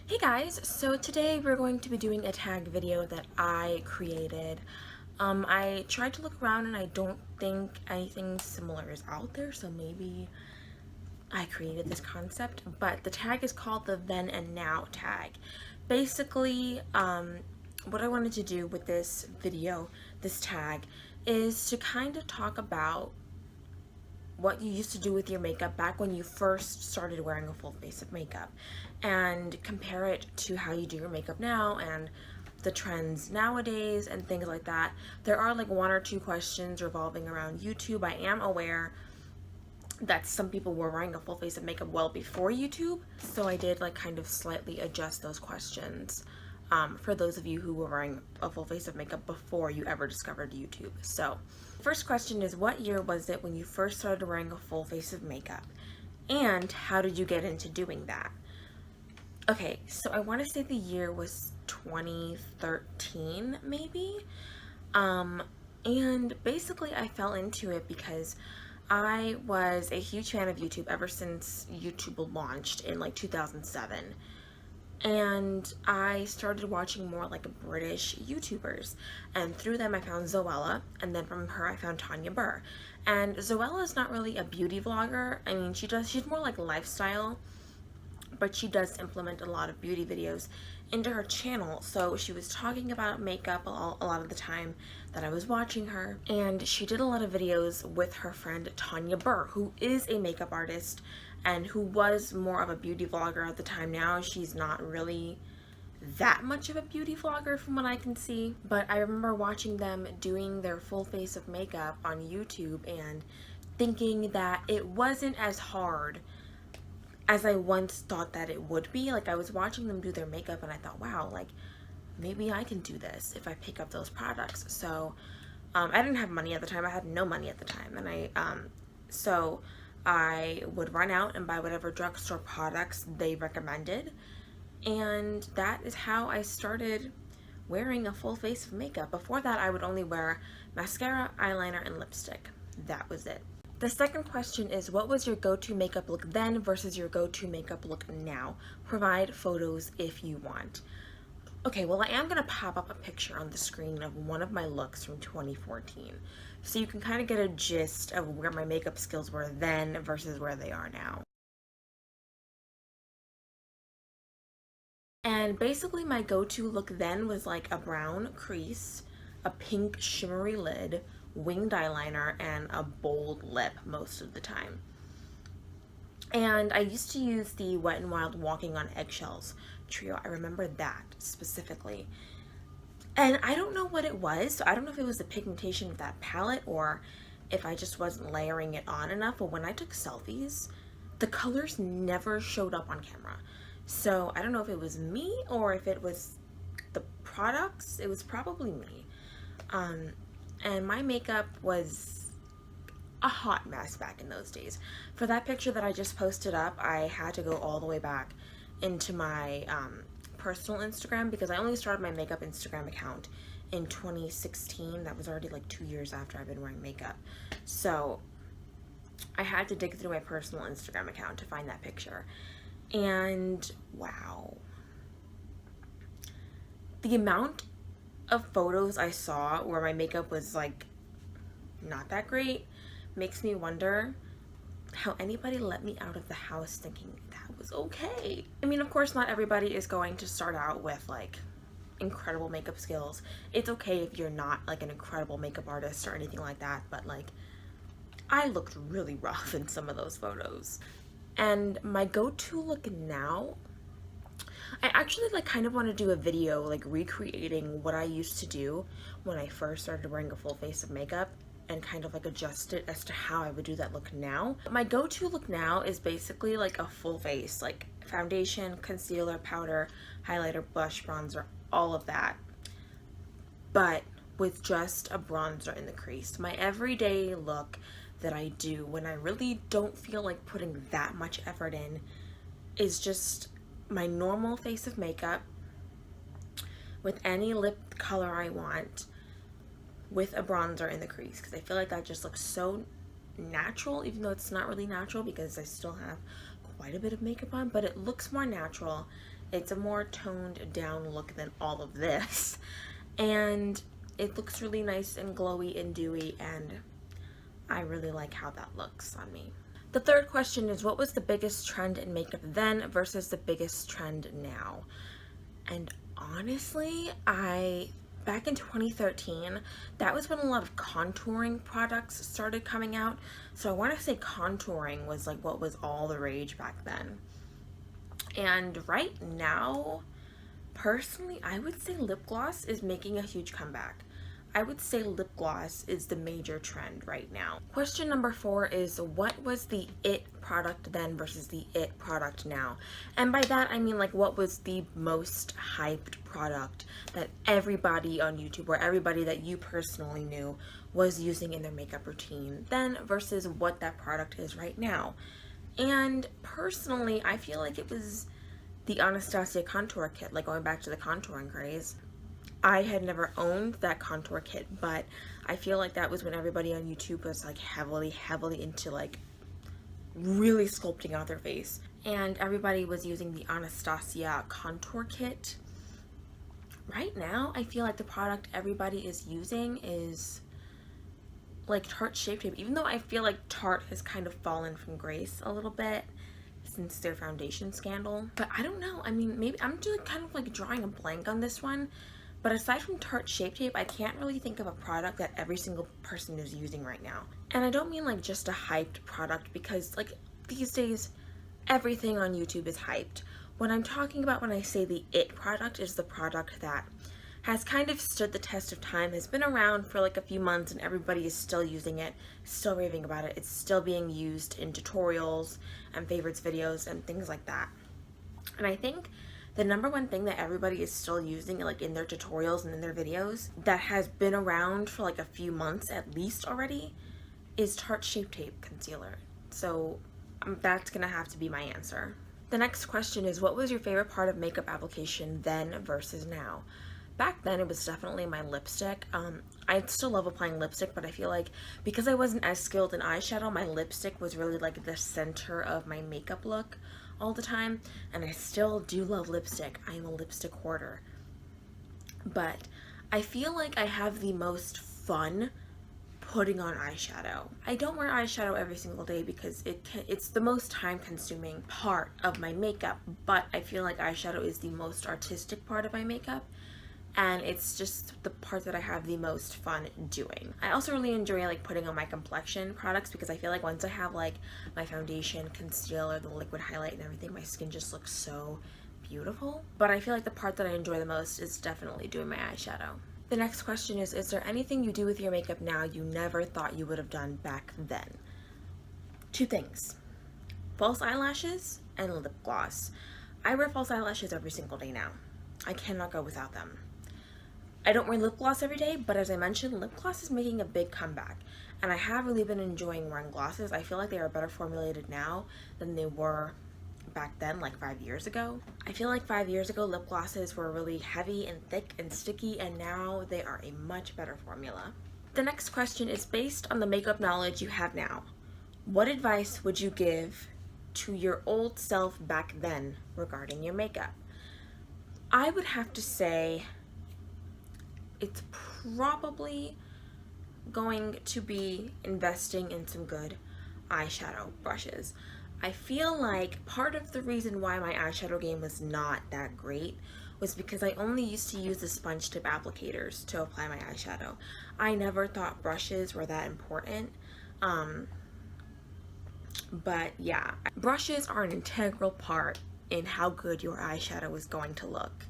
Hey guys, so today we're going to be doing a tag video that I created. I tried to look around and I don't think anything similar is out there, so maybe I created this concept, but the tag is called the then and now tag. Basically, what I wanted to do with this video, this tag, is to kind of talk about what you used to do with your makeup back when you first started wearing a full face of makeup and compare it to how you do your makeup now and the trends nowadays and things like that. There are like one or two questions revolving around YouTube. I am aware that some people were wearing a full face of makeup well before YouTube, so I did like kind of slightly adjust those questions for those of you who were wearing a full face of makeup before you ever discovered YouTube. So, first question is, what year was it when you first started wearing a full face of makeup? And how did you get into doing that? Okay, so I want to say the year was 2013, maybe. And basically I fell into it because I was a huge fan of YouTube ever since YouTube launched in like 2007. And I started watching more like British YouTubers, and through them I found Zoella, and then from her I found Tanya Burr. And Zoella is not really a beauty vlogger. I mean, she's more like lifestyle, but she does implement a lot of beauty videos into her channel. So she was talking about makeup a lot of the time that I was watching her, and she did a lot of videos with her friend Tanya Burr, who is a makeup artist and who was more of a beauty vlogger at the time. Now she's not really that much of a beauty vlogger from what I can see, but I remember watching them doing their full face of makeup on YouTube and thinking that it wasn't as hard as I once thought that it would be. Like, I was watching them do their makeup and I thought, wow, like maybe I can do this if I pick up those products. So I didn't have money at the time. I had no money at the time, and so I would run out and buy whatever drugstore products they recommended, and that is how I started wearing a full face of makeup. Before that, I would only wear mascara, eyeliner, and lipstick. That was it. The second question is, what was your go-to makeup look then versus your go-to makeup look now? Provide photos if you want. Okay, well, I am going to pop up a picture on the screen of one of my looks from 2014, so you can kind of get a gist of where my makeup skills were then versus where they are now. And basically my go-to look then was like a brown crease, a pink shimmery lid, winged eyeliner, and a bold lip most of the time. And I used to use the Wet n Wild Walking on Eggshells trio. I remember that specifically. And I don't know what it was. So I don't know if it was the pigmentation of that palette or if I just wasn't layering it on enough. But when I took selfies, the colors never showed up on camera. So I don't know if it was me or if it was the products. It was probably me. And my makeup was a hot mess back in those days. For that picture that I just posted up, I had to go all the way back into my personal Instagram because I only started my makeup Instagram account in 2016. That was already like 2 years after I've been wearing makeup. So I had to dig through my personal Instagram account to find that picture. And wow, the amount of photos I saw where my makeup was like not that great makes me wonder how anybody let me out of the house thinking that was okay. I mean, of course, not everybody is going to start out with like incredible makeup skills. It's okay if you're not like an incredible makeup artist or anything like that, but like I looked really rough in some of those photos. And my go-to look now, I actually like kind of want to do a video like recreating what I used to do when I first started wearing a full face of makeup and kind of like adjust it as to how I would do that look now. My go-to look now is basically like a full face, like foundation, concealer, powder, highlighter, blush, bronzer, all of that, but with just a bronzer in the crease. My everyday look that I do when I really don't feel like putting that much effort in is just my normal face of makeup with any lip color I want with a bronzer in the crease, because I feel like that just looks so natural, even though it's not really natural because I still have quite a bit of makeup on, but it looks more natural. It's a more toned down look than all of this. And it looks really nice and glowy and dewy, and I really like how that looks on me. The third question is, what was the biggest trend in makeup then versus the biggest trend now? And honestly, back in 2013, that was when a lot of contouring products started coming out. So I want to say contouring was like what was all the rage back then. And right now, personally, I would say lip gloss is making a huge comeback. I would say lip gloss is the major trend right now. Question number 4 is, what was the it product then versus the it product now? And by that I mean, like, what was the most hyped product that everybody on YouTube, or everybody that you personally knew, was using in their makeup routine then versus what that product is right now? And personally, I feel like it was the Anastasia contour kit, like going back to the contouring craze. I had never owned that contour kit, but I feel like that was when everybody on YouTube was like heavily into like really sculpting out their face. And everybody was using the Anastasia contour kit. Right now, I feel like the product everybody is using is like Tarte Shape Tape, even though I feel like Tarte has kind of fallen from grace a little bit since their foundation scandal. But I don't know, I mean, maybe I'm just kind of like drawing a blank on this one. But aside from Tarte Shape Tape, I can't really think of a product that every single person is using right now. And I don't mean like just a hyped product, because like these days, everything on YouTube is hyped. What I'm talking about when I say the it product is the product that has kind of stood the test of time, has been around for like a few months, and everybody is still using it, still raving about it. It's still being used in tutorials and favorites videos and things like that. And I think the number one thing that everybody is still using, like in their tutorials and in their videos, that has been around for like a few months at least already, is Tarte Shape Tape Concealer. So that's gonna have to be my answer. The next question is, what was your favorite part of makeup application then versus now? Back then, it was definitely my lipstick. I still love applying lipstick, but I feel like because I wasn't as skilled in eyeshadow, my lipstick was really like the center of my makeup look all the time. And I still do love lipstick. I am a lipstick hoarder. But I feel like I have the most fun putting on eyeshadow. I don't wear eyeshadow every single day because it's the most time-consuming part of my makeup, but I feel like eyeshadow is the most artistic part of my makeup, and it's just the part that I have the most fun doing. I also really enjoy like putting on my complexion products, because I feel like once I have like my foundation, concealer, the liquid highlight and everything, my skin just looks so beautiful. But I feel like the part that I enjoy the most is definitely doing my eyeshadow. The next question is there anything you do with your makeup now you never thought you would have done back then? 2 things. False eyelashes and lip gloss. I wear false eyelashes every single day now. I cannot go without them. I don't wear lip gloss every day, but as I mentioned, lip gloss is making a big comeback, and I have really been enjoying wearing glosses. I feel like they are better formulated now than they were back then, like 5 years ago. I feel like 5 years ago, lip glosses were really heavy and thick and sticky, and now they are a much better formula. The next question is, based on the makeup knowledge you have now, what advice would you give to your old self back then regarding your makeup? I would have to say it's probably going to be investing in some good eyeshadow brushes. I feel like part of the reason why my eyeshadow game was not that great was because I only used to use the sponge tip applicators to apply my eyeshadow. I never thought brushes were that important. But yeah, brushes are an integral part in how good your eyeshadow is going to look.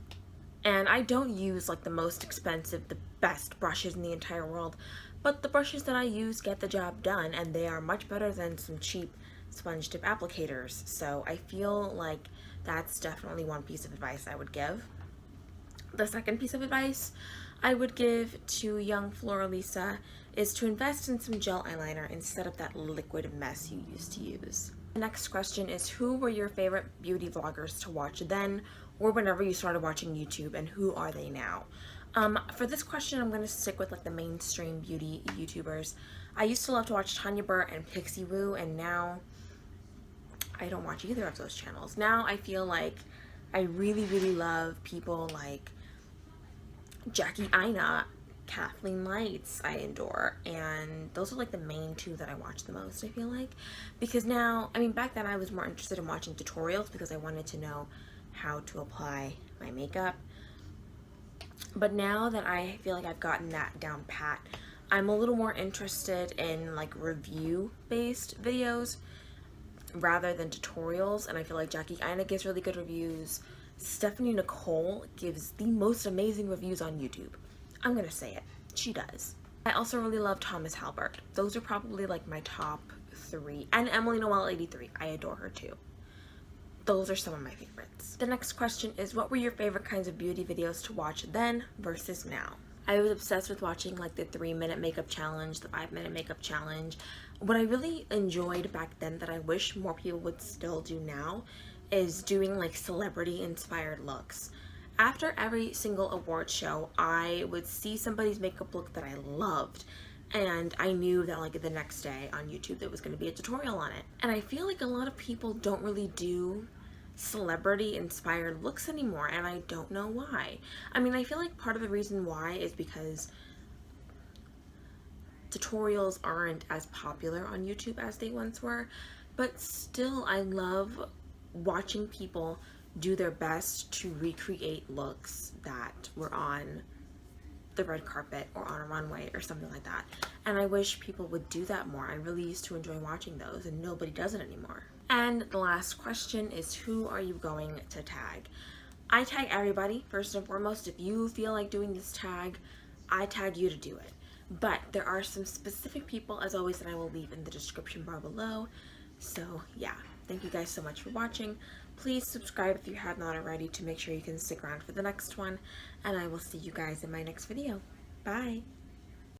And I don't use like the most expensive, the best brushes in the entire world, but the brushes that I use get the job done, and they are much better than some cheap sponge tip applicators. So I feel like that's definitely one piece of advice I would give. The second piece of advice I would give to young Floralisa is to invest in some gel eyeliner instead of that liquid mess you used to use. The next question is, who were your favorite beauty vloggers to watch then or whenever you started watching YouTube, and who are they now? For this question, I'm going to stick with like the mainstream beauty YouTubers. I used to love to watch Tanya Burr and Pixie Woo, and now I don't watch either of those channels. Now I feel like I really, really love people like Jackie Aina, Kathleen Lights I adore, and those are like the main two that I watch the most, I feel like. Because now, I mean, back then I was more interested in watching tutorials because I wanted to know how to apply my makeup. But now that I feel like I've gotten that down pat, I'm a little more interested in like review based videos rather than tutorials, and I feel like Jackie Aina gives really good reviews. Stephanie Nicole gives the most amazing reviews on YouTube. I'm gonna say it. She does. I also really love Thomas Halbert. Those are probably like my top 3. And Emily Noel 83. I adore her too. Those are some of my favorites. The next question is, what were your favorite kinds of beauty videos to watch then versus now? I was obsessed with watching like the 3-minute makeup challenge, the 5-minute makeup challenge. What I really enjoyed back then that I wish more people would still do now is doing like celebrity inspired looks. After every single award show, I would see somebody's makeup look that I loved, and I knew that like the next day on YouTube there was going to be a tutorial on it. And I feel like a lot of people don't really do celebrity inspired looks anymore, and I don't know why. I mean, I feel like part of the reason why is because tutorials aren't as popular on YouTube as they once were, but still I love watching people do their best to recreate looks that were on the red carpet or on a runway or something like that. And I wish people would do that more. I really used to enjoy watching those, and nobody does it anymore. And the last question is, who are you going to tag? I tag everybody, first and foremost. If you feel like doing this tag, I tag you to do it. But there are some specific people, as always, that I will leave in the description bar below. So yeah, thank you guys so much for watching. Please subscribe if you have not already to make sure you can stick around for the next one, and I will see you guys in my next video. Bye!